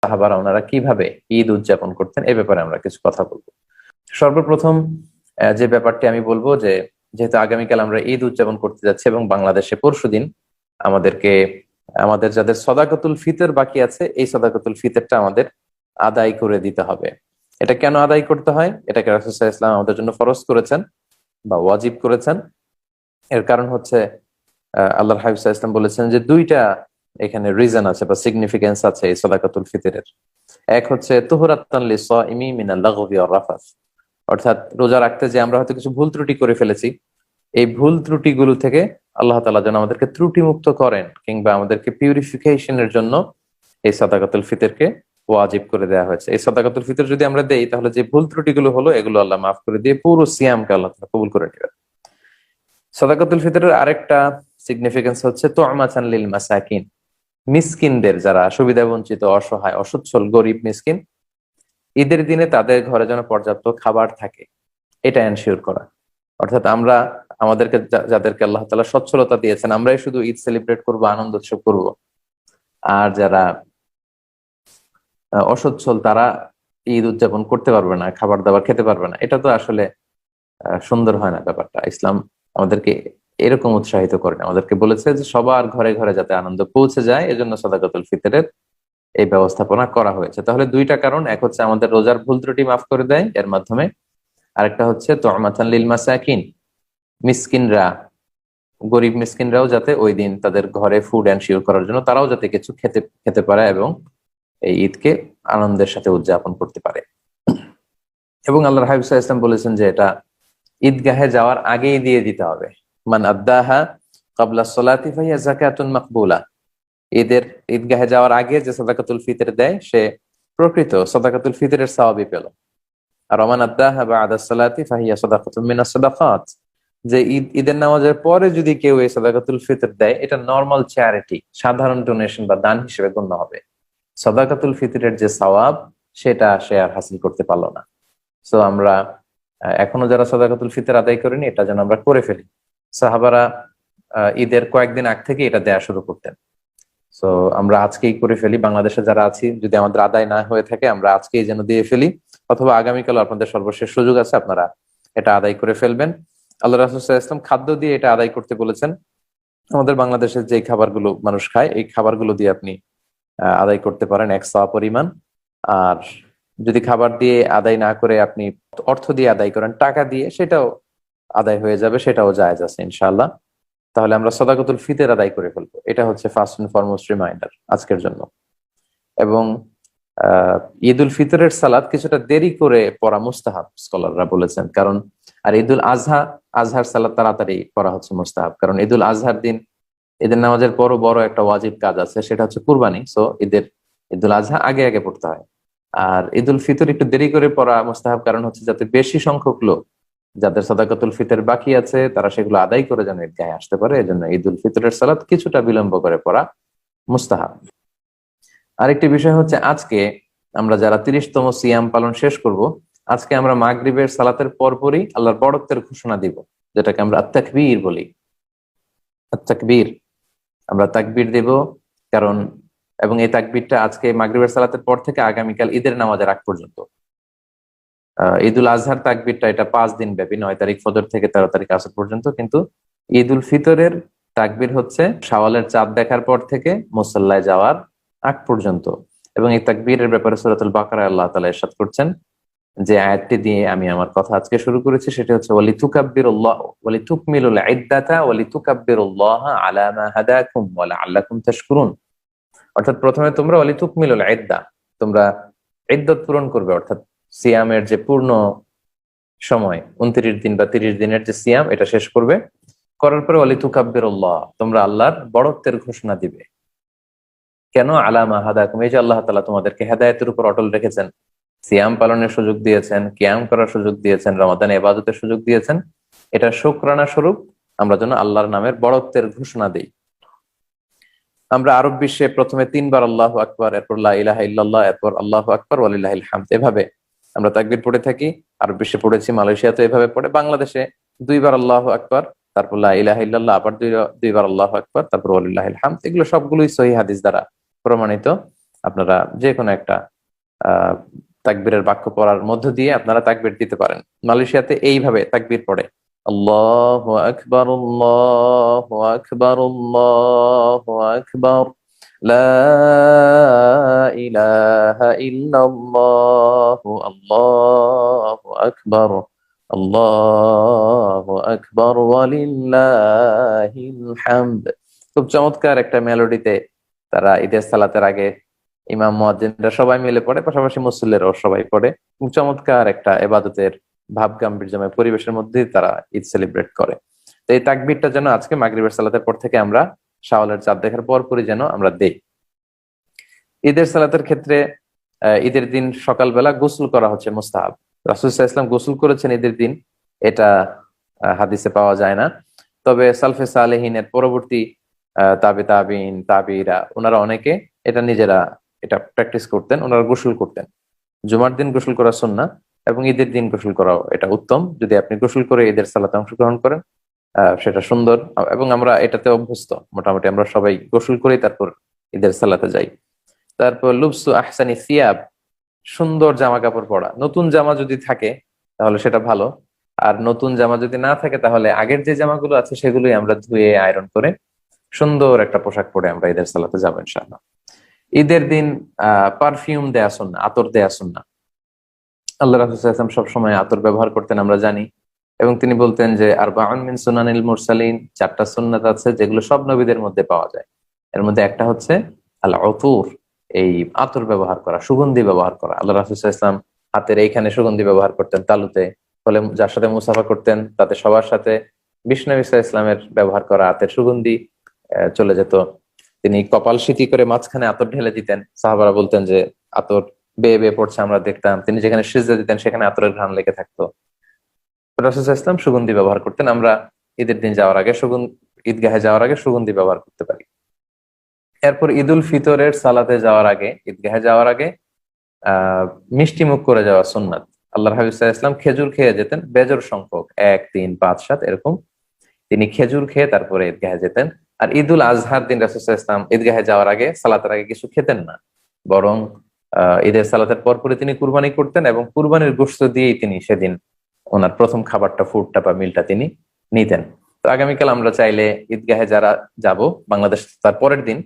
সাহাবারা ওনারা কিভাবে ঈদ উদযাপন করতেন এ ব্যাপারে আমরা কিছু কথা বলবো। সর্বপ্রথম যে ব্যাপারটি আমি বলবো যে যেহেতু আগামীকাল আমরা ঈদ উদযাপন করতে যাচ্ছি এবং বাংলাদেশে পরশুদিন আমাদের যাদের সদাকতুল ফিতর বাকি আছে এই সদাকতুল ফিতরটা আমাদের আদায় করে দিতে হবে। এটা কেন আদায় করতে হয়? এটাকে রাসূল সাল্লাল্লাহু আলাইহি ওয়াসাল্লাম আমাদের জন্য ফরজ করেছেন বা ওয়াজিব করেছেন। এর কারণ হচ্ছে আল্লাহর হাবিব সাল্লাল্লাহু আলাইহি ওয়াসাল্লাম বলেছেন যে দুইটা এখানে রিজন আছে বা সিগনিফিকেন্স আছে এই সাদাকাতুল ফিতরের। এক হচ্ছে তুহরাতান লিসাইমি মিনাল লাগবি ওয়ার রাফাস, অর্থাৎ রোজা রাখতে যে আমরা হয়তো কিছু ভুল ত্রুটি করে ফেলেছি, এই ভুল ত্রুটিগুলো থেকে আল্লাহ তাআলা যেন আমাদেরকে ত্রুটি মুক্ত করেন কিংবা আমাদেরকে পিউরিফিকেশনের জন্য এই সাদাকাতুল ফিতরকে ওয়াজিব করে দেওয়া হয়েছে। এই সাদাকাতুল ফিতর যদি আমরা দেই তাহলে যে ভুল ত্রুটিগুলো হলো এগুলো আল্লাহ মাফ করে দিয়ে পুরো সিয়ামকে আল্লাহ তাআলা কবুল করে নেবেন। সাদাকাতুল ফিতরের আরেকটা সিগনিফিকেন্স হচ্ছে তু'মাতান লিল মাসাকিন, মিসকিনদের, যারা সুবিধা বঞ্চিত, অসহায়, অসচ্ছল, গরিব মিসকিন, ঈদের দিনে তাদের ঘরে যেন পর্যাপ্ত খাবার থাকে এটা এনশিওর করা। অর্থাৎ আমরা আমাদেরকে যাদেরকে আল্লাহ তাআলা সচ্ছলতা দিয়েছেন আমরাই শুধু ঈদ সেলিব্রেট করব, আনন্দ উৎসব করব, আর যারা অসচ্ছল তারা ঈদ উদযাপন করতে পারবে না, খাবার দাবার খেতে পারবে না, এটা তো আসলে সুন্দর হয় না ব্যাপারটা। ইসলাম আমাদেরকে এরকম উৎসাহিত করেন, আমাদেরকে বলেছে যে সবার ঘরে ঘরে যাতে আনন্দ পৌঁছে যায় এজন্য সাদাকাতুল ফিতরের এই ব্যবস্থাপনা করা হয়েছে। তাহলে দুইটা কারণ, এক হচ্ছে আমাদের রোজার ভুল ত্রুটি মাফ করে দেয় এর মাধ্যমে, আরেকটা হচ্ছে তু'মাতান লিল মাসাকিন, মিসকিনরা, গরিব মিসকিনরাও যাতে ওই দিন তাদের ঘরে ফুড এনশিওর করার জন্য তারাও যাতে কিছু খেতে পারে এবং এই ঈদকে আনন্দের সাথে উদযাপন করতে পারে। এবং আল্লাহর হাবিব সাল্লাল্লাহু আলাইহি ওয়াসাল্লাম বলেছেন যে এটা ঈদগাহে যাওয়ার আগেই দিয়ে দিতে হবে। মান আদ্দাহা ক্বাবলা সলাতি ফাহিয়া যাকাতুন মাকবুলা, ঈদগাহে যাওয়ার আগে যে সাদাকাতুল ফিতর দেয় সে প্রকৃত সাদাকাতুল ফিতরের সওয়াবই পেল। আর ওমান আদ্দাহা বা'দা সলাতি ফাহিয়া সাদাকাতুন মিনাস সাদাকাত, যে ঈদের নামাজের পরে যদি কেউ এই সাদাকাতুল ফিতর দেয় এটা নরমাল চ্যারিটি, সাধারণ ডোনেশন বা দান হিসেবে গণ্য হবে। সাদাকাতুল ফিতরের যে সওয়াব সেটা সে আর হাসিল করতে পারলো না। সো আমরা এখনো যারা সাদাকাতুল ফিতর আদায় করিনি এটা যেন আমরা করে ফেলি। সাহাবারা ঈদের কয়েকদিন আগ থেকে এটা দেয়া শুরু করতেন। সো আমরা আজকেই করে ফেলি, বাংলাদেশে যারা আছি যদি আমাদের আদায় না হয়ে থাকে আমরা আজকেই যেন দিয়ে ফেলি, অথবা আগামীকাল আপনাদের সর্বশেষ সুযোগ আছে, আপনারা এটা আদায় করে ফেলবেন। আল্লাহ রাসূল সাল্লাল্লাহু আলাইহি ওয়াসাল্লাম খাদ্য দিয়ে এটা আদায় করতে বলেছেন। আমাদের বাংলাদেশের যে খাবারগুলো মানুষ খায় এই খাবারগুলো দিয়ে আপনি আদায় করতে পারেন এক সওয়া পরিমাণ। আর যদি খাবার দিয়ে আদায় না করে আপনি অর্থ দিয়ে আদায় করেন, টাকা দিয়ে, সেটাও আদায় হয়ে যাবে, সেটাও জায়েজ আছে ইনশাআল্লাহ। তাহলে আমরা সাদাকাতুল ফিতর আদায় করে ফেলবো, এটা হচ্ছে ফার্স্ট এন্ড ফরমোস্ট রিমাইন্ডার আজকের জন্য। এবং ঈদুল ফিতরের সালাত কিছুটা দেরি করে পড়া মুস্তাহাব স্কলাররা বলেছেন, কারণ আর ঈদুল আজহার সালাত তাড়াতাড়ি পড়া হচ্ছে মুস্তাহাব, কারণ ঈদুল আজহার দিন ঈদের নামাজের পরও বড় একটা ওয়াজিব কাজ আছে, সেটা হচ্ছে কুরবানি। সো ঈদুল আজহা আগে আগে পড়তে হয়। আর ঈদুল ফিতর একটু দেরি করে পড়া মুস্তাহাব, কারণ হচ্ছে যাতে বেশি সংখ্যক লোক যাদের সাদাকাতুল ফিতর বাকি আছে তারা সেগুলো আদায় করে যেন ঈদগাহে আসতে পারে, এজন্য ঈদুল ফিতরের সালাত কিছুটা বিলম্ব করে পড়া মুস্তাহাব। আরেকটি বিষয় হচ্ছে আজকে আমরা যারা 30তম সিয়াম পালন শেষ করব, আজকে আমরা মাগরিবের সালাতের পরপরই আল্লাহর বড়ত্বের ঘোষণা দিব, যেটাকে আমরা আত-তাকবীর বলি। আত-তাকবীর, আমরা তাকবীর দেব, কারণ এবং এই তাকবীরটা আজকে মাগরিবের সালাতের পর থেকে আগামীকাল ঈদের নামাজের আগ পর্যন্ত। ঈদুল আজহার তাকবীরটা এটা 5 দিন ব্যাপী, 9 তারিখ ফজর থেকে 13 তারিখ আসর পর্যন্ত, কিন্তু ঈদুল ফিতরের তাকবীর হচ্ছে শাওয়ালের চাঁদ দেখার পর থেকে মুসল্লায় যাওয়ার আগ পর্যন্ত। এবং এই তাকবীরের ব্যাপারে সূরাতুল বাকারায় আল্লাহ তাআলা ইরশাদ করছেন, যে আয়াতটি দিয়ে আমি আমার কথা আজকে শুরু করেছি, সেটা হচ্ছে ওয়ালিতুকাব্বিরুল্লাহ ওয়ালিতুকমিলুল ইদ্দাতা ওয়ালিতুকাব্বিরুল্লাহ আলা মা হাদাকুম ওয়া লাআল্লাকুম তাশকুরুন। অর্থাৎ প্রথমে তোমরা ওয়ালিতুকমিলুল ইদ্দা, তোমরা ইদ্দত পূরণ করবে, অর্থাৎ সিয়ামের যে পূর্ণ সময় 29 দিন বা 30 দিনের যে সিয়াম এটা শেষ করবে, করার পরে ওয়ালিতুকাব্বিরুল্লাহ, তোমরা আল্লাহর বড়ত্বের ঘোষণা দিবে। কেন? আলা মা হাদাকুম, এই যে আল্লাহ তাআলা তোমাদেরকে হেদায়েতের উপর অটল রেখেছেন, সিয়াম পালনের সুযোগ দিয়েছেন, কিয়াম করার সুযোগ দিয়েছেন, রমাদানে ইবাদতের সুযোগ দিয়েছেন, এটা শুকরানা স্বরূপ আমরা যেন আল্লাহর নামের বড়ত্বের ঘোষণা দিই। আমরা আরব বিশ্বে প্রথমে 3 বার আল্লাহু আকবার, এরপর লা ইলাহা ইল্লাল্লাহ, এরপর আল্লাহু আকবার ওয়ালিল্লাহিল হামদ, এভাবে আমরা তাকবীর পড়ে থাকি। আরব বিশ্বে পড়েছি, মালয়েশিয়াতে এভাবে পড়ে, বাংলাদেশে 2 বার আল্লাহু আকবার, তারপর লা ইলাহা ইল্লাল্লাহ, আবার 2 বার আল্লাহু আকবার, তারপর ওয়ালিল্লাহিল হামদ। এগুলো সবগুলোই সহিহ হাদিস দ্বারা প্রমাণিত। আপনারা যে কোনো একটা তাকবীরের বাক্য পড়ার মধ্য দিয়ে আপনারা তাকবীর দিতে পারেন। মালয়েশিয়াতে এইভাবে তাকবীর পড়ে, আল্লাহু আকবার, আল্লাহু আকবার, আল্লাহু আকবার, লা ইলাহা ইল্লাল্লাহু, আল্লাহু আকবার, আল্লাহু আকবার, ওয়ালিল্লাহিল হামদ। খুব চমৎকার একটা মেলোডিতে তারা ঈদের সালাতের আগে ইমাম মুয়াজ্জিনরা সবাই মিলে পড়ে, পাশাপাশি মুসল্লিরাও সবাই পড়ে। চমৎকার একটা ইবাদতের ভাব গাম্ভীর্যময় পরিবেশের মধ্যে তারা ঈদ সেলিব্রেট করে। তো এই তাকবীরটা যেন আজকে মাগরিবের সালাতের পর থেকে আমরা শাওয়ালের চাঁদ দেখার পরপরই যেন আমরা দেই। ঈদের সালাতের ক্ষেত্রে ঈদের দিন সকালবেলা গোসল করা হচ্ছে মুস্তাহাব। রাসূল সাল্লাল্লাহু আলাইহি ওয়াসাল্লাম গোসল করেছেন ঈদের দিন, এটা হাদিসে পাওয়া যায় না। তবে সালফে সালেহিনের পরবর্তী তাবে তাবিন তাবিরা ওনারা অনেকে এটা নিজেরা এটা প্র্যাকটিস করতেন, ওনারা গোসল করতেন। জুমার দিন গোসল করা সুন্নাহ এবং ঈদের দিন গোসল করাও এটা উত্তম। যদি আপনি গোসল করে ঈদের সালাতে অংশগ্রহণ করেন সেটা সুন্দর, এবং আমরা এটাতে অভ্যস্ত, মোটামুটি আমরা সবাই গোসল করেই তারপর ঈদের সালাতে যাই। তারপর লুবসু আহসানি সিয়াব, সুন্দর জামা কাপড় পরা। নতুন জামা যদি থাকে তাহলে সেটা ভালো, আর নতুন জামা যদি না থাকে তাহলে আগের যে জামাগুলো আছে সেগুলোই আমরা ধুয়ে আয়রন করে সুন্দর একটা পোশাক পরে আমরা ঈদের সালাতে যাবো ইনশাআল্লাহ। ঈদের দিন পারফিউম দেয়া সুন্নাহ, আতর দেয়া সুন্নাহ। আল্লাহ রাসূল সাল্লাল্লাহু আলাইহি ওয়াসাল্লাম সবসময় আতর ব্যবহার করতেন আমরা জানি, এবং তিনি বলতেন যে আরবাউন মিন সুনানিল মুরসালিন, চারটা সুন্নাত আছে যেগুলো সব নবীদের মধ্যে পাওয়া যায়। এর মধ্যে একটা হচ্ছে আল উতুর, এই আতর ব্যবহার করা, সুগন্ধি ব্যবহার করা। আল্লাহ রাসূল সাল্লাল্লাহু আলাইহি ওয়াসাল্লাম হাতের এইখানে সুগন্ধি ব্যবহার করতেন তালুতে, ফলে যার সাথে মুসাফা করতেন তাতে সবার সাথে বিষ্ণু নবী সাল্লাল্লাহু আলাইহি ওয়াসাল্লামের ব্যবহার করা হাতের সুগন্ধি চলে যেত। তিনি কপাল সিটি করে মাঝখানে আতর ঢেলে দিতেন, সাহাবারা বলতেন যে আতর বেয়ে বেয়ে পড়ছে, আমরা দেখতাম। তিনি যেখানে সিজদা দিতেন সেখানে আতরের ঘ্রাণ লেগে থাকতো। রাসূল সাল্লাল্লাহু আলাইহি ওয়াসাল্লাম সুগন্ধি ব্যবহার করতেন। আমরা ঈদের দিন যাওয়ার আগে ঈদগাহে যাওয়ার আগে সুগন্ধি ব্যবহার করতে পারি। এরপর ঈদুল ফিতরের সালাতে যাওয়ার আগে, ঈদগাহে যাওয়ার আগে মিষ্টি মুখ করে যাওয়া সুন্নাত। আল্লাহর হাবিব সাল্লাল্লাহু আলাইহি ওয়াসাল্লাম খেজুর খেয়ে যেতেন বেজোড় সংখ্যক, 1, 3, 5, 7 এরকম। তিনি খেজুর খেয়ে তারপরে ঈদগাহে যেতেন। আর ঈদুল আজহার দিন রাসূল সাল্লাল্লাহু আলাইহি ওয়াসাল্লাম ঈদগাহে যাওয়ার আগে, সালাতের আগে কিছু খেতেন না, বরং ঈদের সালাতের পরপরই তিনি কুরবানি করতেন, এবং কুরবানির গোশত দিয়েই তিনি সেদিন ওনার প্রথম খাবারটা, ফুডটা বা মিলটা তিনি নিতেন। তো আগামীকাল আমরা চাইলে ঈদগাহে যারা যাব বাংলাদেশ, তার পরের দিন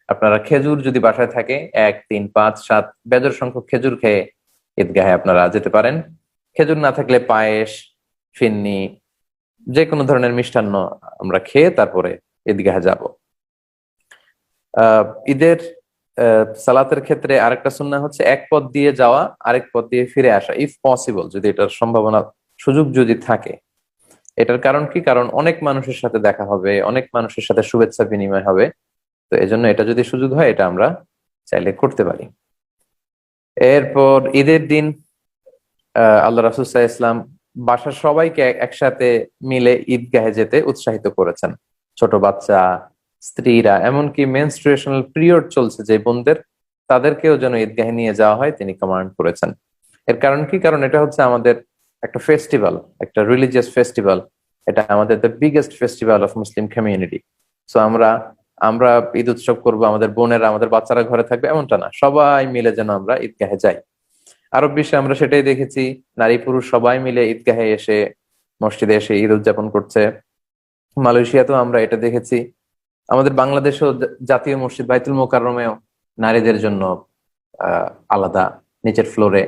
আপনারা খেজুর যদি বাসায় থাকে 1, 3, 5, 7 বেজোড় সংখ্যক খেজুর খেয়ে ঈদগাহে আপনারা যেতে পারেন। খেজুর না থাকলে পায়েস, ফিন্নি, যে কোনো ধরনের মিষ্টান্ন আমরা খেয়ে তারপরে ঈদগাহে যাব। ঈদের সালাতের ক্ষেত্রে আরেকটা সুন্নাহ হচ্ছে এক পথ দিয়ে যাওয়া আরেক পথ দিয়ে ফিরে আসা, ইফ পসিবল, যদি এটার সম্ভাবনা সুযোগ যদি থাকে। এটার কারণ কি? কারণ অনেক মানুষের সাথে দেখা হবে, অনেক মানুষের সাথে শুভেচ্ছা বিনিময় হবে। তো এজন্য এটা যদি সুযোগ হয় এটা আমরা চাইলে করতে পারি। এরপর ঈদের দিন আল্লাহ রাসূল সাল্লাল্লাহু আলাইহি ওয়াসাল্লাম বাসার সবাইকে একসাথে মিলে ঈদগাহে যেতে উৎসাহিত করেছেন। ছোট বাচ্চা, স্ত্রীরা, এমনকি মেনস্ট্রুয়েশনাল পিরিয়ড চলছে যে বোনদের, তাদেরকেও যেন ঈদগাহে নিয়ে যাওয়া হয় তিনি কমান্ড করেছেন। এর কারণ কি? কারণ এটা হচ্ছে আমাদের একটা ফেস্টিভ্যাল, একটা রিলিজিয়াস ফেস্টিভ্যাল। এটা আমাদের the biggest festival of Muslim community. So আমরা আমরা ঈদ উৎসব করবো, আমাদের বোনেরা, আমাদের বাচ্চারা ঘরে থাকবে এমনটা না, সবাই মিলে যেন আমরা ঈদগাহে যাই। আরব বিশ্বে আমরা সেটাই দেখেছি, নারী পুরুষ সবাই মিলে ঈদগাহে এসে, মসজিদে এসে ঈদ উদযাপন করছে। মালয়েশিয়াতেও আমরা এটা দেখেছি। আমাদের বাংলাদেশেও জাতীয় মসজিদ বাইতুল মোকাররমেও নারীদের জন্য আলাদা নিচের ফ্লোরে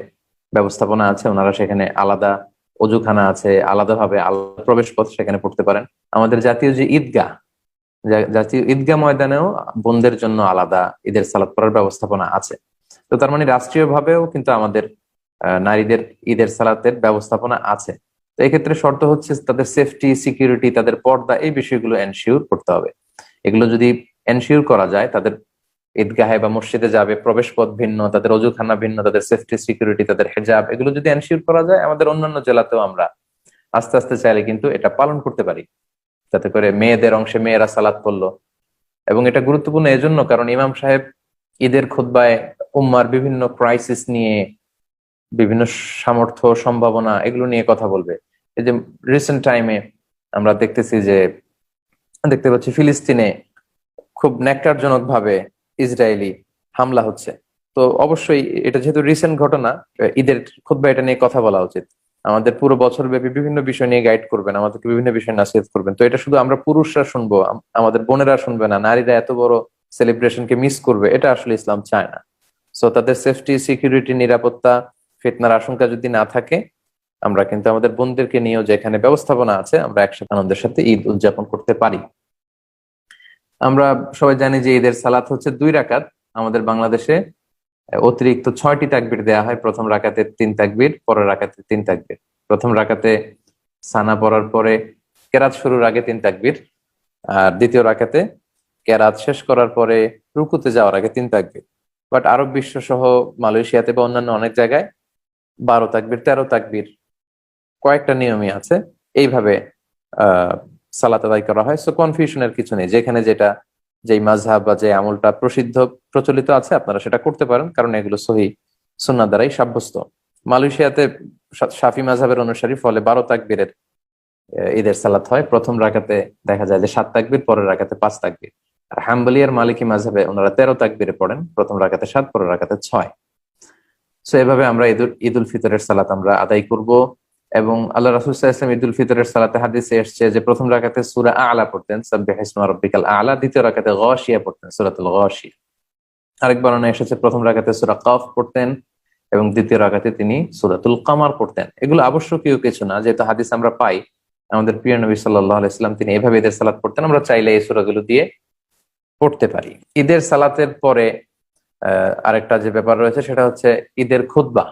ব্যবস্থাপনা আছে, ওনারা সেখানে আলাদা অজুখানা আছে, আলাদাভাবে আলাদা প্রবেশ পথ, সেখানে পড়তে পারেন। আমাদের জাতীয় যে ঈদগাহ, জাতীয় ঈদগাহ ময়দানেও বোনদের জন্য আলাদা ঈদের সালাত পড়ার ব্যবস্থাপনা আছে। তো তার মানে রাষ্ট্রীয় ভাবেও কিন্তু আমাদের নারীদের ঈদের সালাতের ব্যবস্থাপনা আছে। তো এক্ষেত্রে শর্ত হচ্ছে তাদের সেফটি, সিকিউরিটি, তাদের পর্দা, এই বিষয়গুলো এনশিওর করতে হবে। এগুলো যদি এনশিওর করা যায়, তাদের ঈদগাহে বা মসজিদে যাবে প্রবেশ পথ ভিন্ন, তাদের অজুখানা ভিন্ন, তাদের সেফটি, সিকিউরিটি, তাদের হেজাব, এগুলো যদি এনশিওর করা যায়, আমাদের অন্যান্য জেলাতেও আমরা আস্তে আস্তে চাইলে কিন্তু এটা পালন করতে পারি, যাতে করে মেয়েদের অংশে মেয়েরা সালাত পড়লো। এবং এটা গুরুত্বপূর্ণ এজন্য কারণ ইমাম সাহেব ঈদের খুতবায় উম্মার বিভিন্ন ক্রাইসিস নিয়ে, বিভিন্ন সামর্থ্য, সম্ভাবনা, এগুলো নিয়ে কথা বলবে। এই যে রিসেন্ট টাইমে আমরা দেখতে পাচ্ছি ফিলিস্তিনে খুব ন্যাক্কারজনক ভাবে ইসরায়েলি হামলা হচ্ছে। তো তো অবশ্যই এটা যেহেতু রিসেন্ট ঘটনা, ঈদের খুতবা এটা নিয়ে কথা বলা উচিত। আমাদের পুরো বছর ব্যাপী বিভিন্ন বিষয় নিয়ে গাইড করবেন, আমাদেরকে বিভিন্ন বিষয় নাসিহত করবেন। তো এটা শুধু আমরা পুরুষরা শুনবো, আমাদের বোনেরা শুনবে না, নারীরা এত বড় সেলিব্রেশনকে মিস করবে, এটা আসলে ইসলাম চায় না। সো তাদের সেফটি, সিকিউরিটি, নিরাপত্তা, ফিতনার আশঙ্কা যদি না থাকে, আমরা কিন্তু আমাদের বোনদেরকে নিয়েও যেখানে ব্যবস্থাপনা আছে আমরা একসাথে আনন্দের সাথে ঈদ উদযাপন করতে পারি। আমরা সবাই জানি যে ঈদের সালাত হচ্ছে 2 রাকাত। আমাদের বাংলাদেশে অতিরিক্ত 6টি তাকবীর দেয়া হয়। প্রথম রাকাতে 3 তাকবীর, পরের রাকাতে 3 তাকবীর। প্রথম রাকাতে সানা পড়ার পরে কেরাত শুরুর আগে 3 তাকবীর, আর দ্বিতীয় রাকাতে কেরাত শেষ করার পরে রুকুতে যাওয়ার আগে 3 তাকবীর। বাট আরব বিশ্ব সহ মালয়েশিয়াতে বা অন্যান্য অনেক জায়গায় 12 তাকবীর, 13 তাকবীর, কয়েকটা নিয়মই আছে। এইভাবে আহ সালাত আদায় করা হয়। সো কনফিউশনের কিছু নেই, যেখানে যেটা, যেই মাযহাব বা যে আমলটা প্রসিদ্ধ প্রচলিত আছে আপনারা সেটা করতে পারেন, কারণ এগুলো সহিহ সুন্নাহ দ্বারাই সাব্যস্ত। মালয়েশিয়াতে শাফি মাযহাবের অনুসারী, ফলে 12 তাকবীরের ঈদের সালাত হয়। প্রথম রাকাতে দেখা যায় যে 7 তাকবীর, পরের রাকাতে 5 তাকবীর। আর হাম্বলি আর মালিকি মাযহাবে ওনারা 13 তাকবীরে পড়েন, প্রথম রাকাতে 7, পরের রাকাতে 6। সো এভাবে আমরা ঈদ উল ফিতরের সালাত আমরা আদায় করব। এবং আল্লাহ রাসূল সাল্লাল্লাহু আলাইহি ওয়াসাল্লাম ঈদ উল ফিতরের সালাতে হাদিসে এসেছে যে প্রথম রাকাতে সূরা আ'লা পড়তেন, সাব্বিহ ইসমা রাব্বিকাল আ'লা। দ্বিতীয় রাকাতে গাশিয়া পড়তেন, সূরাতুল গাশিয়া। আরেক বর্ণনায় এসেছে প্রথম রাকাতে সূরা কাফ পড়তেন এবং দ্বিতীয় রাকাতে তিনি সূরাতুল কামার পড়তেন। এগুলো আবশ্যকীয় কিছু না, যেহেতু হাদিস আমরা পাই আমাদের প্রিয় নবী সাল্লাল্লাহু আলাইহি ওয়াসাল্লাম তিনি এভাবে ঈদের সালাত পড়তেন, আমরা চাইলে এই সূরাগুলো দিয়ে পড়তে পারি। ঈদের সালাতের পরে আরেকটা যে ব্যাপার রয়েছে সেটা হচ্ছে ঈদের খুতবা।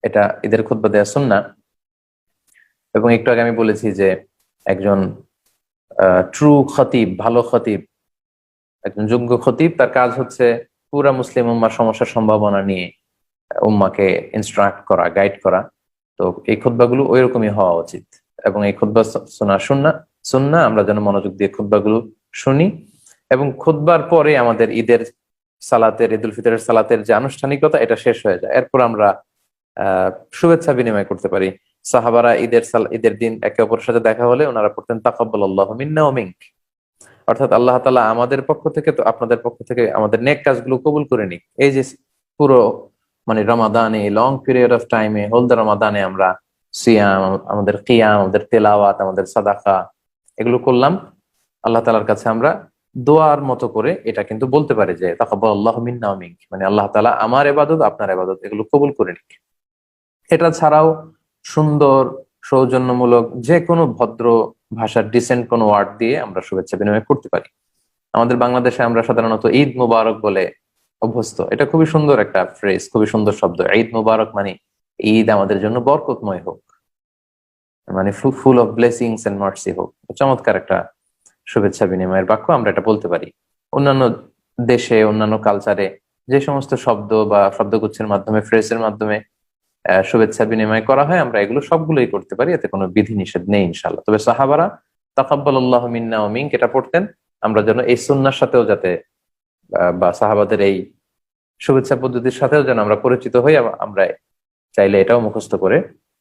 এটা ঈদের খুতবা দেয়া সুন্নাহ। এবং একটু আগে আমি বলেছি যে একজন ট্রু খতিব, ভালো খতিব, একজন যোগ্য খতিব, তার কাজ হচ্ছে পুরা মুসলিম উম্মার সমস্যার সম্ভাবনা নিয়ে উম্মাকে ইনস্ট্রাক্ট করা, গাইড করা। তো এই খুতবাগুলো ওই রকমই হওয়া উচিত। এবং এই খুতবা শোনা সুন্নাহ, আমরা যেন মনোযোগ দিয়ে খুতবাগুলো শুনি। এবং খুতবার পরে আমাদের ঈদের সালাতের, ঈদ উল ফিতরের সালাতের যে আনুষ্ঠানিকতা, এটা শেষ হয়ে যায়। এরপর আমরা শুভেচ্ছা বিনিময় করতে পারি। সাহাবারা ঈদের দিন একে অপরের সাথে দেখা হলে ওনারা পড়তেন তাকাব্বালাল্লাহু মিন্না ওয়া মিনক, অর্থাৎ আল্লাহ তাআলা আমাদের পক্ষ থেকে তো আপনাদের পক্ষ থেকে আমাদের নেক কাজগুলো কবুল করে নিক। এই যে পুরো মানে রমাদানে, লং পিরিয়ড অফ টাইমে, হোল দ্য রমাদানে আমরা সিয়াম, আমাদের কিয়াম, আমাদের তেলাওয়াত, আমাদের সাদাকা, এগুলো করলাম। আল্লাহ তাআলার কাছে আমরা দোয়ার মতো করে এটা কিন্তু বলতে পারি যে তাকাব্বালাল্লাহু মিন্না ওয়া মিনক, মানে আল্লাহ তাআলা আমার ইবাদত, আপনার ইবাদত এগুলো কবুল করে নিক। এটা ছাড়াও সুন্দর, সৌজন্যমূলক যে কোনো ভদ্র ভাষার ডিসেন্ট কোনো ওয়ার্ড দিয়ে আমরা শুভেচ্ছা বিনিময় করতে পারি। আমাদের বাংলাদেশে আমরা সাধারণত ঈদ মুবারক বলে অভ্যস্ত। এটা খুবই সুন্দর একটা ফ্রেজ, খুবই সুন্দর শব্দ। ঈদ মুবারক মানে ঈদ আমাদের জন্য বরকতময় হোক, মানে full of blessings and mercy হোক। চমৎকার একটা শুভেচ্ছা বিনিময়ের বাক্য, আমরা এটা বলতে পারি। অন্যান্য দেশে, অন্যান্য কালচারে যে সমস্ত শব্দ বা শব্দগুচ্ছের মাধ্যমে, ফ্রেজের মাধ্যমে শুভেচ্ছা বিনিময় করা হয়, আমরা এগুলো সবগুলোই করতে পারি, এতে কোনো বিধি নিষেধ নেই ইনশাআল্লাহ। তবে সাহাবারা তাকাব্বালাল্লাহু মিন্না ওয়া মিনক এটা পড়তেন। আমরা যেন এই সুন্নাহর সাথেও যাতে বা সাহাবাদের এই শুভেচ্ছা পদ্ধতির সাথেও যেন আমরা পরিচিত হই, আমরা চাইলে এটাও মুখস্থ করে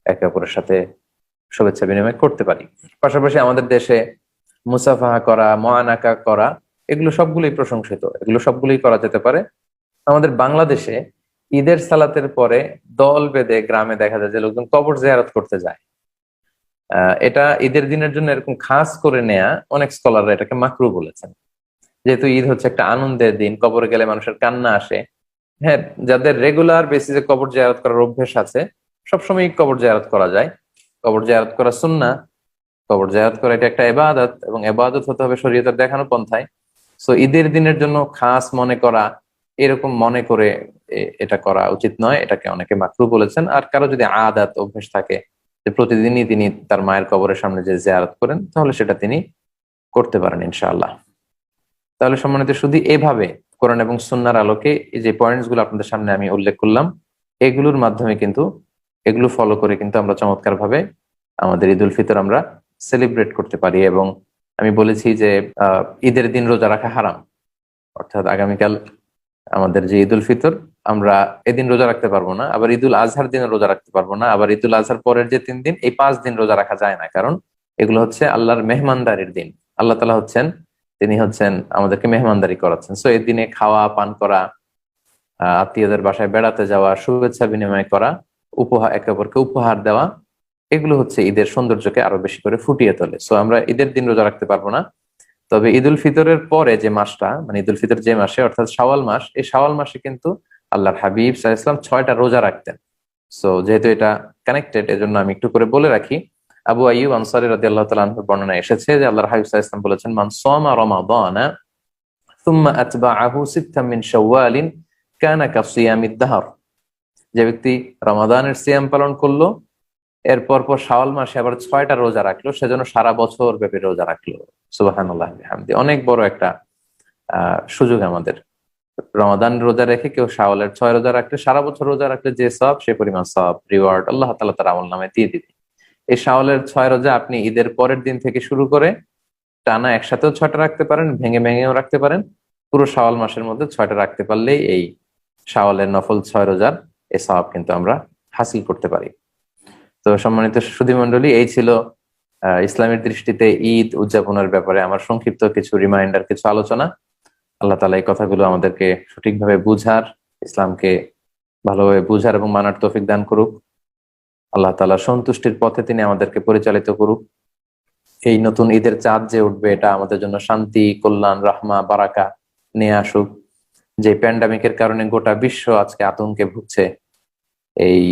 একে অপরের সাথে শুভেচ্ছা বিনিময় করতে পারি। পাশাপাশি আমাদের দেশে মুসাফাহা করা, মুআনাকা করা, এগুলো সবগুলোই প্রশংসিত, এগুলো সবগুলোই করা যেতে পারে। আমাদের বাংলাদেশে ঈদের সালাতের পরে দল বেঁধে গ্রামে দেখা যায় যে লোকজন কবর জিয়ারত করতে যায়। এটা ঈদের দিনের জন্য এরকম খাস করে নেয়া, অনেক স্কলাররা এটাকে মাকরু বলেছেন। যেহেতু ঈদ হচ্ছে একটা আনন্দের দিন, কবরে গেলে মানুষের কান্না আসে। হ্যাঁ, যাদের রেগুলার বেসিসে কবর জিয়ারত করার অভ্যেস আছে, সবসময় কবর জিয়ারত করা যায়। কবর জিয়ারত করা সুন্নাহ, কবর জিয়ারত করা এটা একটা ইবাদত, এবং ইবাদত হতে হবে শরীয়তের দেখানো পন্থায়। সো ঈদের দিনের জন্য খাস মনে করা, এরকম মনে করে এটা করা উচিত নয়, এটাকে অনেকে মাকরু বলেছেন। আর কারো যদি আদাত, অভ্যেস থাকে যে প্রতিদিনই তিনি তার মায়ের কবরের সামনে যে জিয়ারত করেন, তাহলে সেটা তিনি করতে পারেন ইনশাআল্লাহ। তাহলে সম্মানিত শুধু এভাবে কোরআন এবং সুন্নাহর আলোকে এই যে পয়েন্টস গুলো আপনাদের সামনে আমি উল্লেখ করলাম, এগুলোর মাধ্যমে কিন্তু, এগুলো ফলো করে কিন্তু আমরা চমৎকার ভাবে আমাদের ঈদ উল ফিতর আমরা সেলিব্রেট করতে পারি। এবং আমি বলেছি যে ঈদের দিন রোজা রাখা হারাম, অর্থাৎ আগামীকাল আমাদের যে ঈদ উল ফিতর, আমরা এদিন রোজা রাখতে পারবো না, আবার ঈদ উল আজহার দিনে রোজা রাখতে পারবো না, আবার ঈদ উল আজহার পরের যে 3 দিন, এই 5 দিন রোজা রাখা যায় না। কারণ এগুলো হচ্ছে আল্লাহর মেহমানদারির দিন। আল্লাহ তাআলা হচ্ছেন, তিনি হচ্ছেন আমাদেরকে মেহমানদারি করাচ্ছেন। সো এই দিনে খাওয়া পান করা, আত্মীয়দের বাসায় বেড়াতে যাওয়া, শুভেচ্ছা বিনিময় করা, উপহার, একে অপরকে উপহার দেওয়া, এগুলো হচ্ছে ঈদের সৌন্দর্যকে আরো বেশি করে ফুটিয়ে তোলে। সো আমরা ঈদের দিন রোজা রাখতে পারবো না, তবে ঈদ উল ফিতরের পরে যে মাসটা, মানে ঈদ উল ফিতর যে মাসে, অর্থাৎ শাওয়াল মাস, এই শাওয়াল মাসে কিন্তু আল্লাহর হাবিব সাল্লাল্লাহু আলাইহি ওয়াসাল্লাম 6টা রোজা রাখতেন। সো যেহেতু এটা কানেক্টেড, এজন্য আমি একটু করে বলে রাখি। আবু আইয়ুব আনসারী রাদিয়াল্লাহু তাআলা আনহুর বর্ণনায় এসেছে যে আল্লাহর হাবিব সাল্লাল্লাহু আলাইহি ওয়াসাল্লাম বলেছেন, মান সামা রমাদানা সুম্মা আতবাআহু সিত্তাম মিন শাওয়ালিন কানা কাসিয়ামিদ দাহর। যে ব্যক্তি রমাদানের সিয়াম পালন করলো, এরপর পর শাওয়াল মাসে আবার 6টা রোজা রাখলো, সেজন্য সারা বছর ব্যাপী রোজা রাখলো। সুবহানাল্লাহ বিহামদি। অনেক বড় একটা সুযোগ আমাদের। রমাদান রোজা রেখে কেউ শাওয়ালের 6 রোজা রাখলে, সারা বছর রোজা রাখলে যে সওয়াব, সে পরিমাণ সওয়াব রিওয়ার্ড আল্লাহ তাআলা তার আমল নামে দিয়ে দিবে। এই শাওয়ালের 6 রোজা আপনি ঈদের পরের দিন থেকে শুরু করে টানা একসাথেও 6টা রাখতে পারেন, ভেঙে ভেঙেও রাখতে পারেন। পুরো শাওয়াল মাসের মধ্যে 6টা রাখতে পারলেই এই শাওয়ালের নফল 6 রোজার এই সওয়াব কিন্তু আমরা হাসিল করতে পারি। তো সম্মানিত সুধী মণ্ডলী, এই ছিল ইসলামের দৃষ্টিতে ঈদ উদযাপনের ব্যাপারে আমার সংক্ষিপ্ত কিছু রিমাইন্ডার, কিছু আলোচনা। আল্লাহ তাআলা এই কথাগুলো আমাদেরকে সঠিকভাবে বুঝার, ইসলামকে ভালোভাবে বুঝার এবং মানার তৌফিক দান করুক। আল্লাহ তাআলা সন্তুষ্টির পথে তিনি আমাদেরকে পরিচালিত করুক। এই নতুন ঈদের চাঁদ যে উঠবে, এটা আমাদের জন্য শান্তি, কল্যাণ, রাহমা, বারাকা নিয়ে আসুক। যে প্যান্ডামিকের কারণে গোটা বিশ্ব আজকে আতঙ্কে ভুগছে, এই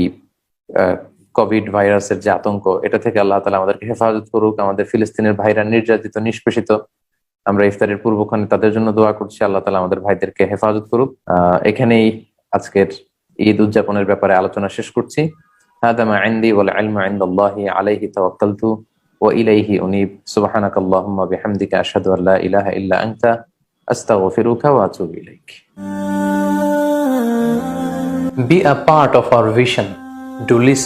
কোভিড ভাইরাসের যে আতঙ্ক, এটা থেকে আল্লাহ তাআলা আমাদেরকে হেফাজত করুক। আমাদের ফিলিস্তিনের ভাইরা নির্যাতিত, নিষ্পেষিত, আমরা ইফতারের পূর্বক্ষণে তাদের জন্য দোয়া করছি, আল্লাহ তাআলা আমাদের ভাইদেরকে হেফাজত করুক। এখানেই আজকের ঈদ উদযাপনের ব্যাপারে আলোচনা শেষ করছি। হাদা মা ইনদি ওয়াল ইলমু ইনদাল্লাহি আলাইহি তাওয়াক্কালতু ওয়া ইলাইহি উনীব। সুবহানাকাল্লাহুম্মা বিহামদিকা আশহাদু আল লা ইলাহা ইল্লা আনতা আস্তাগফিরুকা ওয়া আতুবু ইলাইক। Be a part of our vision. Do listen.